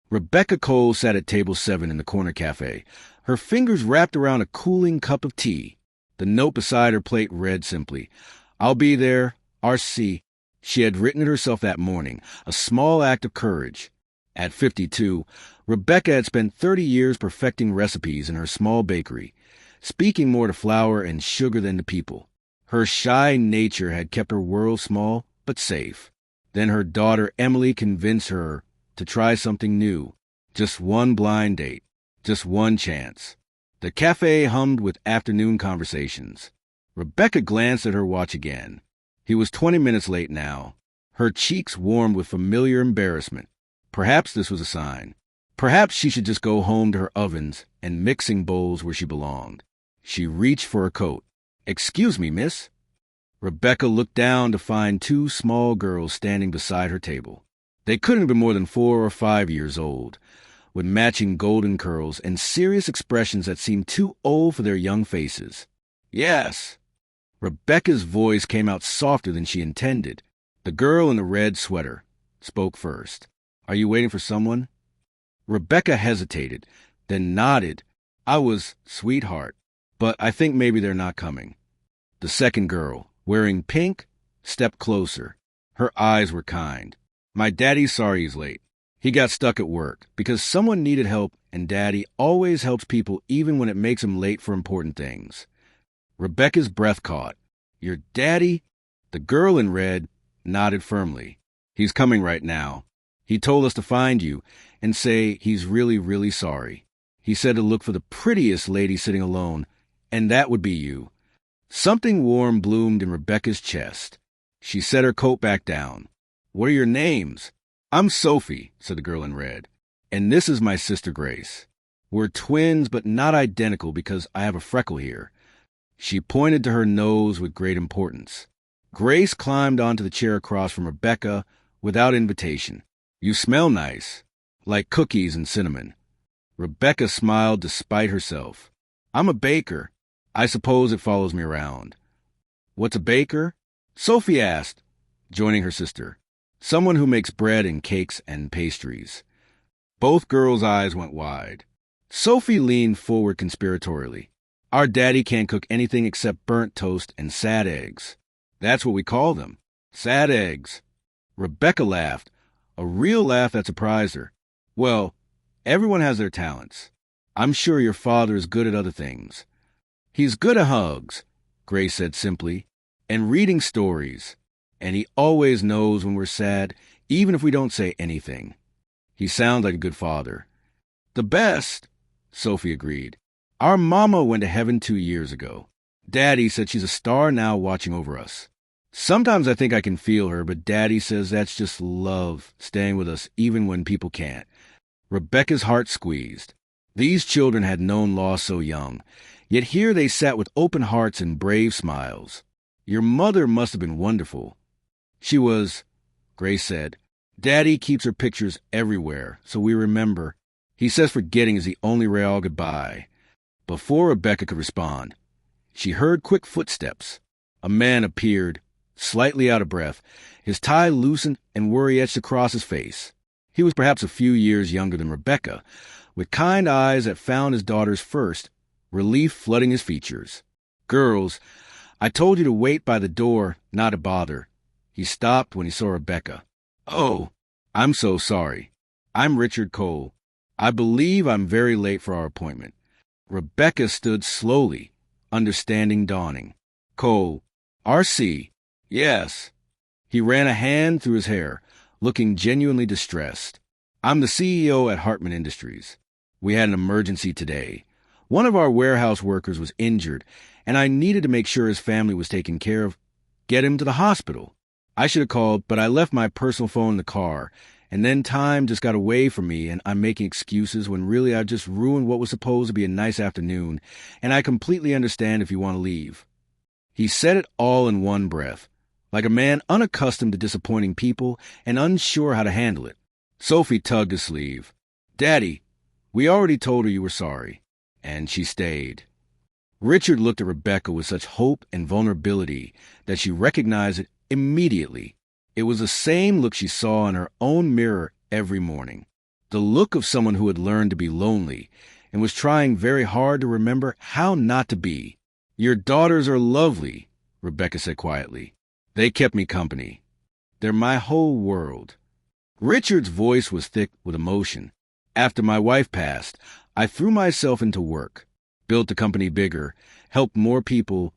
Rebecca Cole sat at table 7 in the corner cafe, her fingers wrapped around a cooling cup of tea. The note beside her plate read simply, "I'll be there, RC." She had written it herself that morning, a small act of courage. At 52, Rebecca had spent 30 years perfecting recipes in her small bakery, speaking more to flour and sugar than to people. Her shy nature had kept her world small but safe. Then her daughter Emily convinced her to try something new. Just one blind date. Just one chance. The cafe hummed with afternoon conversations. Rebecca glanced at her watch again. He was 20 minutes late now. Her cheeks warmed with familiar embarrassment. Perhaps this was a sign. Perhaps she should just go home to her ovens and mixing bowls where she belonged. She reached for her coat. "Excuse me, miss." Rebecca looked down to find 2 small girls standing beside her table. They couldn't have been more than 4 or 5 years old, with matching golden curls and serious expressions that seemed too old for their young faces. "Yes." Rebecca's voice came out softer than she intended. The girl in the red sweater spoke first. "Are you waiting for someone?" Rebecca hesitated, then nodded. "Sweetheart, but I think maybe they're not coming." The second girl, wearing pink, stepped closer. Her eyes were kind. "My daddy's sorry he's late. He got stuck at work because someone needed help, and Daddy always helps people even when it makes him late for important things." Rebecca's breath caught. "Your daddy?" The girl in red nodded firmly. "He's coming right now. He told us to find you and say he's really, really sorry. He said to look for the prettiest lady sitting alone, and that would be you." Something warm bloomed in Rebecca's chest. She set her coat back down. "What are your names?" "I'm Sophie," said the girl in red. "And this is my sister Grace. We're twins, but not identical because I have a freckle here." She pointed to her nose with great importance. Grace climbed onto the chair across from Rebecca without invitation. "You smell nice, like cookies and cinnamon." Rebecca smiled despite herself. "I'm a baker. I suppose it follows me around." "What's a baker?" Sophie asked, joining her sister. "Someone who makes bread and cakes and pastries." Both girls' eyes went wide. Sophie leaned forward conspiratorially. "Our daddy can't cook anything except burnt toast and sad eggs. That's what we call them. Sad eggs." Rebecca laughed, a real laugh that surprised her. "Well, everyone has their talents. I'm sure your father is good at other things." "He's good at hugs," Grace said simply, "and reading stories. And he always knows when we're sad, even if we don't say anything. He sounds like a good father." "The best," Sophie agreed. "Our mama went to heaven 2 years ago. Daddy said she's a star now watching over us. Sometimes I think I can feel her, but Daddy says that's just love staying with us even when people can't." Rebecca's heart squeezed. These children had known loss so young, yet here they sat with open hearts and brave smiles. "Your mother must have been wonderful." "She was," Grace said. "Daddy keeps her pictures everywhere, so we remember. He says forgetting is the only way I'll goodbye." Before Rebecca could respond, she heard quick footsteps. A man appeared, slightly out of breath, his tie loosened and worry etched across his face. He was perhaps a few years younger than Rebecca, with kind eyes that found his daughter's first, relief flooding his features. "Girls, I told you to wait by the door, not to bother." He stopped when he saw Rebecca. "Oh, I'm so sorry. I'm Richard Cole. I believe I'm very late for our appointment." Rebecca stood slowly, understanding dawning. "Cole, RC, yes." He ran a hand through his hair, looking genuinely distressed. "I'm the CEO at HeartwarmingStories. We had an emergency today. One of our warehouse workers was injured, and I needed to make sure his family was taken care of. Get him to the hospital. I should have called, but I left my personal phone in the car, and then time just got away from me, and I'm making excuses when really I just ruined what was supposed to be a nice afternoon, and I completely understand if you want to leave." He said it all in one breath, like a man unaccustomed to disappointing people and unsure how to handle it. Sophie tugged his sleeve. "Daddy, we already told her you were sorry." And she stayed. Richard looked at Rebecca with such hope and vulnerability that she recognized it immediately. It was the same look she saw in her own mirror every morning. the look of someone who had learned to be lonely and was trying very hard to remember how not to be. "Your daughters are lovely," Rebecca said quietly. "They kept me company. They're my whole world." Richard's voice was thick with emotion. "After my wife passed, I threw myself into work, built the company bigger, helped more people,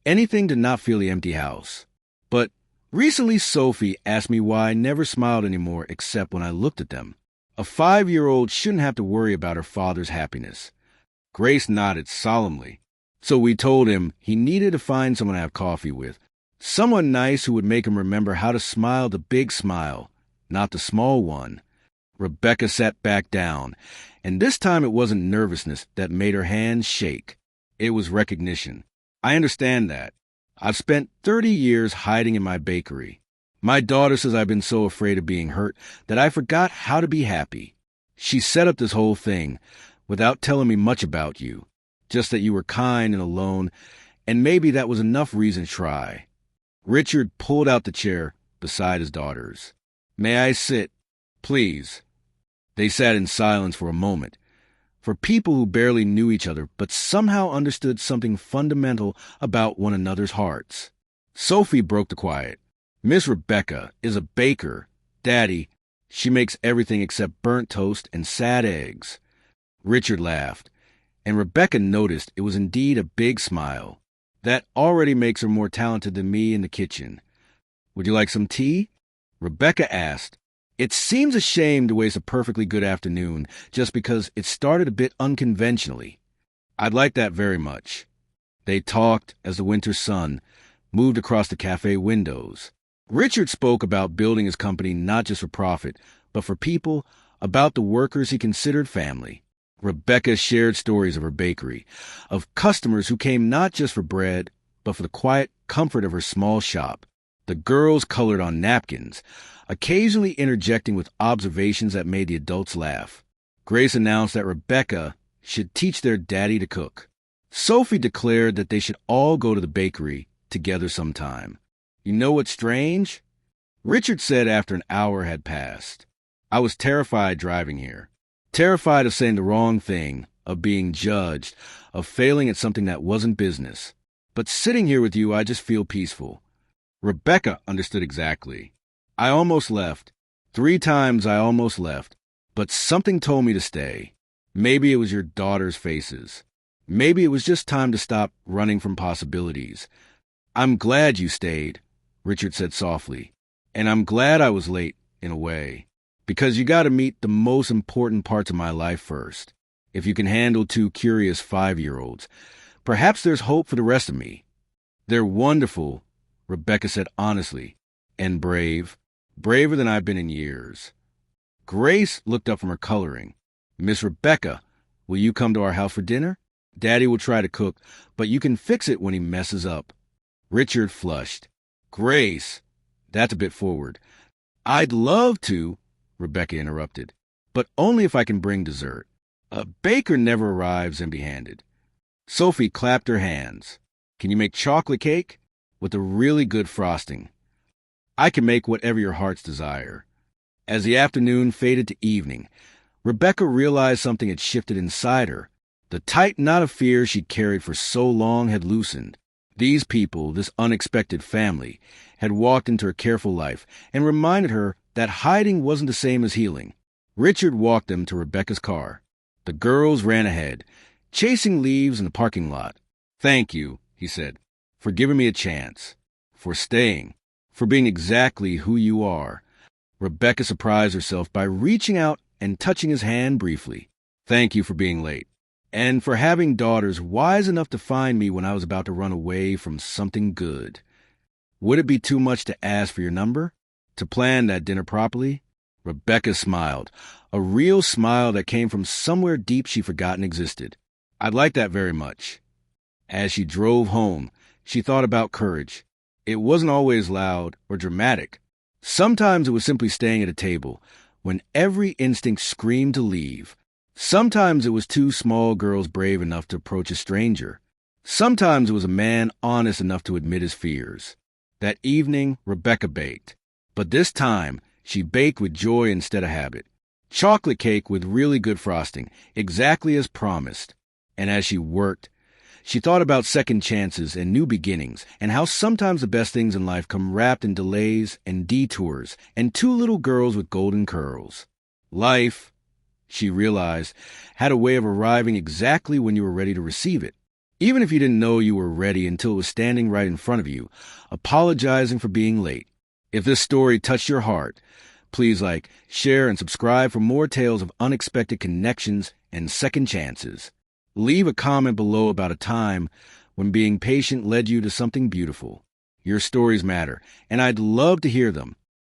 anything to not feel the empty house. But recently Sophie asked me why I never smiled anymore except when I looked at them. A 5-year-old shouldn't have to worry about her father's happiness." Grace nodded solemnly. "So we told him he needed to find someone to have coffee with, someone nice who would make him remember how to smile the big smile, not the small one." Rebecca sat back down, and this time it wasn't nervousness that made her hands shake. It was recognition. "I understand that. I've spent 30 years hiding in my bakery. My daughter says I've been so afraid of being hurt that I forgot how to be happy. She set up this whole thing without telling me much about you, just that you were kind and alone, and maybe that was enough reason to try." Richard pulled out the chair beside his daughters. "May I sit, please?" They sat in silence for a moment. For people who barely knew each other but somehow understood something fundamental about one another's hearts. Sophie broke the quiet. "Miss Rebecca is a baker. Daddy, she makes everything except burnt toast and sad eggs." Richard laughed, and Rebecca noticed it was indeed a big smile. "That already makes her more talented than me in the kitchen. Would you like some tea?" Rebecca asked. It seems a shame to waste a perfectly good afternoon just because it started a bit unconventionally. "I'd like that very much." They talked as the winter sun moved across the cafe windows. Richard spoke about building his company not just for profit, but for people, about the workers he considered family. Rebecca shared stories of her bakery, of customers who came not just for bread, but for the quiet comfort of her small shop. The girls colored on napkins, occasionally interjecting with observations that made the adults laugh. Grace announced that Rebecca should teach their daddy to cook. Sophie declared that they should all go to the bakery together sometime. "You know what's strange?" Richard said after an hour had passed. "I was terrified driving here. Terrified of saying the wrong thing, of being judged, of failing at something that wasn't business. But sitting here with you, I just feel peaceful." Rebecca understood exactly. "I almost left. 3 times I almost left. But something told me to stay. Maybe it was your daughter's faces. Maybe it was just time to stop running from possibilities. I'm glad you stayed," Richard said softly. "And I'm glad I was late, in a way. Because you got to meet the most important parts of my life first. If you can handle 2 curious 5-year-olds, perhaps there's hope for the rest of me." "They're wonderful," Rebecca said honestly, "and brave. Braver than I've been in years." Grace looked up from her coloring. "Miss Rebecca, will you come to our house for dinner? Daddy will try to cook, but you can fix it when he messes up." Richard flushed. "Grace, that's a bit forward." "I'd love to," Rebecca interrupted, "but only if I can bring dessert. A baker never arrives empty-handed." Sophie clapped her hands. "Can you make chocolate cake? With a really good frosting." "I can make whatever your heart's desire." As the afternoon faded to evening, Rebecca realized something had shifted inside her. The tight knot of fear she'd carried for so long had loosened. These people, this unexpected family, had walked into her careful life and reminded her that hiding wasn't the same as healing. Richard walked them to Rebecca's car. The girls ran ahead, chasing leaves in the parking lot. "Thank you," he said, "for giving me a chance, for staying, for being exactly who you are." Rebecca surprised herself by reaching out and touching his hand briefly. "Thank you for being late, and for having daughters wise enough to find me when I was about to run away from something good. Would it be too much to ask for your number? To plan that dinner properly?" Rebecca smiled, a real smile that came from somewhere deep she'd forgotten existed. "I'd like that very much." As she drove home, she thought about courage. It wasn't always loud or dramatic. Sometimes it was simply staying at a table when every instinct screamed to leave. Sometimes it was 2 small girls brave enough to approach a stranger. Sometimes it was a man honest enough to admit his fears. That evening, Rebecca baked. But this time, she baked with joy instead of habit. Chocolate cake with really good frosting, exactly as promised. And as she worked, she thought about second chances and new beginnings, and how sometimes the best things in life come wrapped in delays and detours and two little girls with golden curls. Life, she realized, had a way of arriving exactly when you were ready to receive it. Even if you didn't know you were ready until it was standing right in front of you, apologizing for being late. If this story touched your heart, please like, share, and subscribe for more tales of unexpected connections and second chances. Leave a comment below about a time when being patient led you to something beautiful. Your stories matter, and I'd love to hear them.